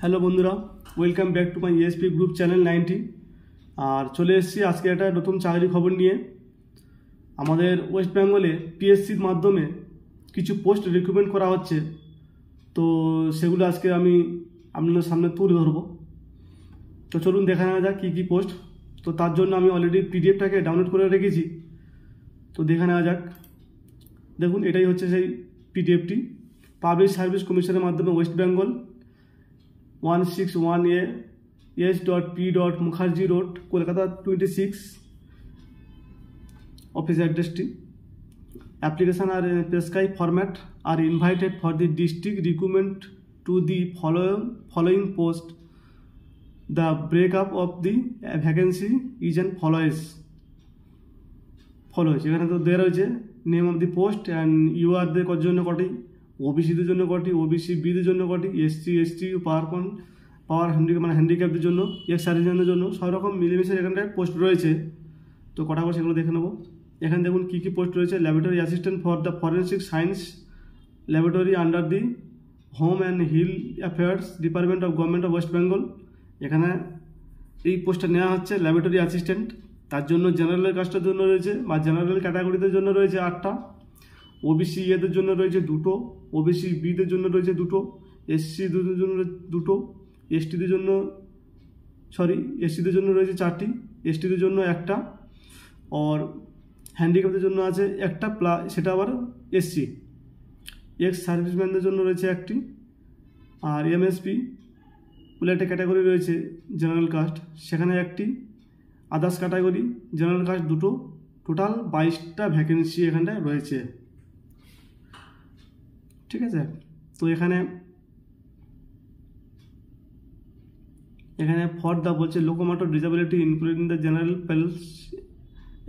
Hello বন্ধুরা, welcome back to my SP group channel 90। আর চলে এসেছি আজকে একটা নতুন চাকরি খবর নিয়ে। আমাদের ওয়েস্ট বেঙ্গলে পিএসসির মাধ্যমে কিছু পোস্ট রিক্রুটমেন্ট করা হচ্ছে, তো সেগুলো আজকে আমি আপনাদের সামনে তুলে ধরবো। তো চলুন দেখা নেওয়া যাক কী কী পোস্ট। তো তার জন্য আমি অলরেডি পিডিএফটাকে ডাউনলোড করে রেখেছি, তো দেখে নেওয়া যাক। দেখুন, এটাই হচ্ছে সেই পিডিএফটি। পাবলিক সার্ভিস কমিশনের মাধ্যমে West Bengal 161A S.P. Mukherjee Road, Kolkata 26, office address. Application are prescribed format are invited for the district recruitment to the following post. The breakup of the vacancy is as follows. এখানে তো দেওয়া রয়েছে name of the post and ইউআরদের জন্য কটি, ওবিসিদের জন্য কটি, OBC বিদের জন্য কটি, এসটি পাওয়ার হ্যান্ডিক্যাপদের জন্য, এক্স সার্ভিসম্যানদের জন্য, সব রকম মিলেমিশে এখানটায় পোস্ট রয়েছে। তো কটা করে সেগুলো দেখে নেবো। এখানে দেখুন কী কী পোস্ট রয়েছে। Laboratory assistant for the forensic science laboratory under the home and hill affairs department of government of West Bengal. এখানে এই পোস্টটা নেওয়া হচ্ছে ল্যাবরেটরি অ্যাসিস্ট্যান্ট। তার জন্য জেনারেলের কাজটার জন্য রয়েছে বা জেনারেল ক্যাটাগরিদের জন্য রয়েছে 8টা, ওবিসি এদের জন্য রয়েছে 2টো, ওবিসি বিদের জন্য রয়েছে 2টো, এসসিদের জন্য 2টো, এসটিদের জন্য রয়েছে 4টি, এসটিদের জন্য 1টা, আর হ্যান্ডিক্যাপদের জন্য আছে 1টা প্লাস, সেটা আবার এসসি। এক্স সার্ভিসম্যানদের জন্য রয়েছে 1টি, আর এমএসপি বলে একটা ক্যাটাগরি রয়েছে জেনারেল কাস্ট, সেখানে 1টি, আদার্স ক্যাটাগরি জেনারেল কাস্ট 2টো, টোটাল 22টা ভ্যাকেন্সি এখানটায় রয়েছে। ঠিক আছে। তো এখানে ফর দ্য বলছে locomotor disability including the general পেলস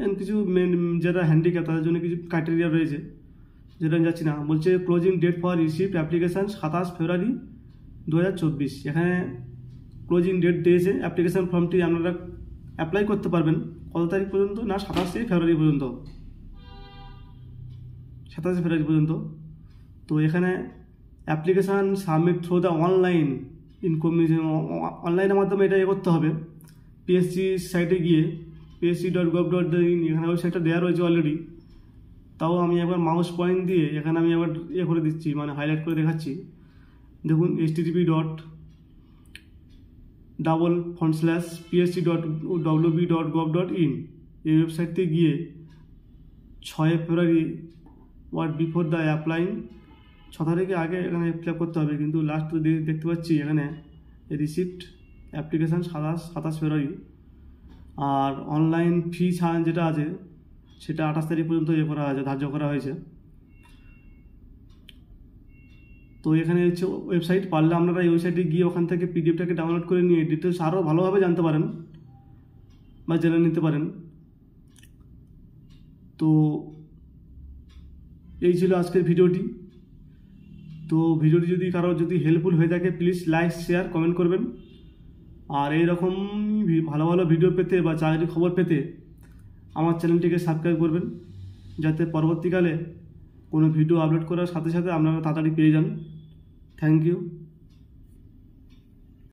এন্ড কিছু যারা হ্যান্ডিক্যাপ তাদের জন্য কিছু ক্রাইটেরিয়া রয়েছে, যেটা আমি যাচ্ছি না। বলছে closing date for received application 27 February 2024। এখানে ক্লোজিং ডেট দিয়েছে। অ্যাপ্লিকেশান ফর্মটি আপনারা অ্যাপ্লাই করতে পারবেন কত তারিখ পর্যন্ত না, 27 ফেব্রুয়ারি পর্যন্ত, 27 ফেব্রুয়ারি পর্যন্ত। তো এখানে application submit through the online অনলাইনের মাধ্যমে এটা করতে হবে। পিএসসি সাইটে গিয়ে psc.gov.in এখানে ওয়েবসাইটটা দেওয়া রয়েছে অলরেডি। তাও আমি একবার মাউস পয়েন্ট দিয়ে এখানে আমি আবার করে দিচ্ছি, মানে হাইলাইট করে দেখাচ্ছি। দেখুন http://psc.wb.gov.in এই ওয়েবসাইটতে গিয়ে 6 ফেব্রুয়ারি বিফোর দ্য অ্যাপ্লাইং 6 তারিখে আগে এখানে ফিল আপ করতে হবে। কিন্তু লাস্ট দেখতে পাচ্ছি এখানে রিসিপ্ট অ্যাপ্লিকেশান 27 ফেব্রুয়ারি, আর অনলাইন ফি যেটা আছে সেটা 28 তারিখ পর্যন্ত ধার্য করা হয়েছে। তো এখানে হচ্ছে ওয়েবসাইট, পারলে আপনারা এই ওয়েবসাইটে গিয়ে ওখান থেকে পিডিএফটাকে ডাউনলোড করে নিয়ে ডিটেলস আরও ভালোভাবে জানতে পারেন বা জেনে নিতে পারেন। তো এই ছিল আজকের ভিডিওটি। তো ভিডিওটি যদি কারো হেল্পফুল হয়ে থাকে প্লিজ লাইক, শেয়ার, কমেন্ট করবেন। আর এইরকম ভালো ভালো ভিডিও পেতে বা চাকরির খবর পেতে আমার চ্যানেলটিকে সাবস্ক্রাইব করবেন, যাতে পরবর্তীকালে কোনো ভিডিও আপলোড করার সাথে সাথে আপনারা তাড়াতাড়ি পেয়ে যান। Thank you.